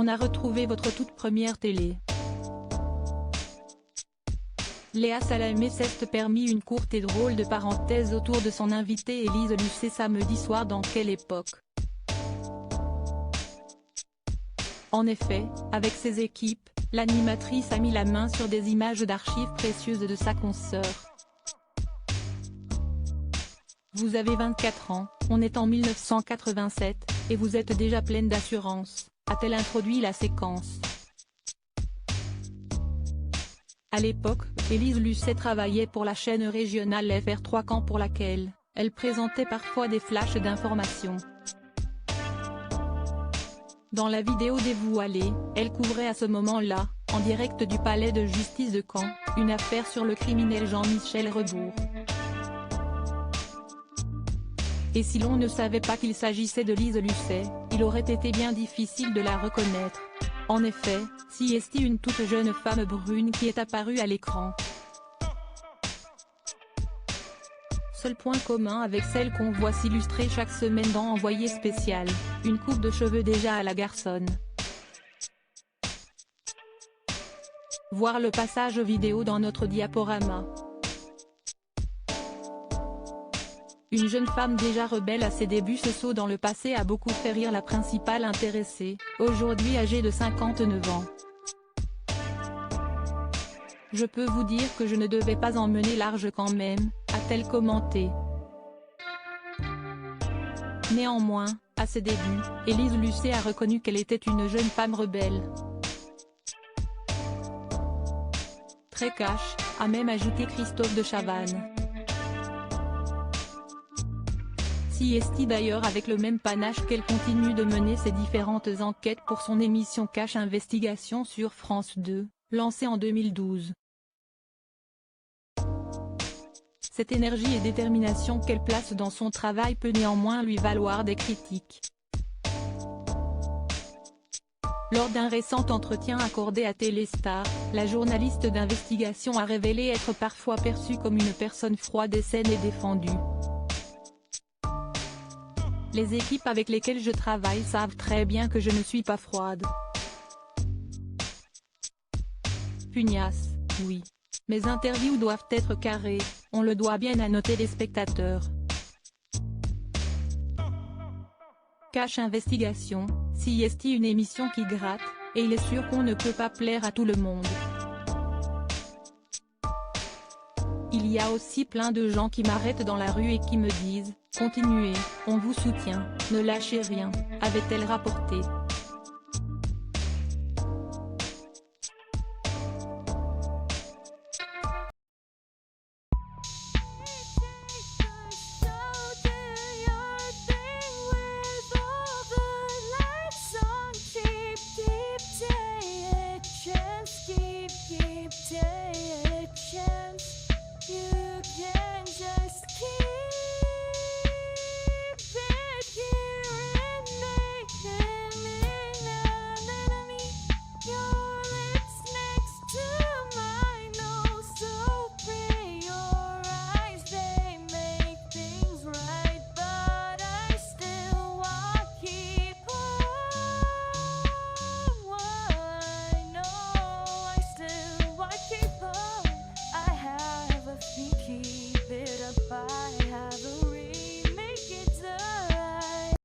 on a retrouvé votre toute première télé. Léa Salamé s'est permis une courte et drôle de parenthèse autour de son invitée Élise Lucet samedi soir. Dans quelle époque? En effet, avec ses équipes, l'animatrice a mis la main sur des images d'archives précieuses de sa consoeur. Vous avez 24 ans, on est en 1987, et vous êtes déjà pleine d'assurance, a-t-elle introduit la séquence. À l'époque, Élise Lucet travaillait pour la chaîne régionale FR3 Caen pour laquelle elle présentait parfois des flashs d'informations. Dans la vidéo dévoilée, elle couvrait à ce moment-là, en direct du palais de justice de Caen, une affaire sur le criminel Jean-Michel Rebours. Et si l'on ne savait pas qu'il s'agissait de Lise Lucet, il aurait été bien difficile de la reconnaître. En effet, si est une toute jeune femme brune qui est apparue à l'écran. Seul point commun avec celle qu'on voit s'illustrer chaque semaine dans Envoyé spécial, une coupe de cheveux déjà à la garçonne. Voir le passage vidéo dans notre diaporama. Une jeune femme déjà rebelle à ses débuts. Ce saut dans le passé a beaucoup fait rire la principale intéressée, aujourd'hui âgée de 59 ans. Je peux vous dire que je ne devais pas en mener large quand même, a-t-elle commenté. Néanmoins, à ses débuts, Élise Lucet a reconnu qu'elle était une jeune femme rebelle. Très cash, a même ajouté Christophe de Chavannes. Si est d'ailleurs avec le même panache qu'elle continue de mener ses différentes enquêtes pour son émission Cash Investigation sur France 2, lancée en 2012. Cette énergie et détermination qu'elle place dans son travail peut néanmoins lui valoir des critiques. Lors d'un récent entretien accordé à Téléstar, la journaliste d'investigation a révélé être parfois perçue comme une personne froide et saine et défendue. Les équipes avec lesquelles je travaille savent très bien que je ne suis pas froide. Pugnace, oui. Mes interviews doivent être carrées, on le doit bien à nos téléspectateurs. Cash Investigation, si est une émission qui gratte, et il est sûr qu'on ne peut pas plaire à tout le monde. Il y a aussi plein de gens qui m'arrêtent dans la rue et qui me disent « Continuez, on vous soutient, ne lâchez rien », avait-elle rapporté.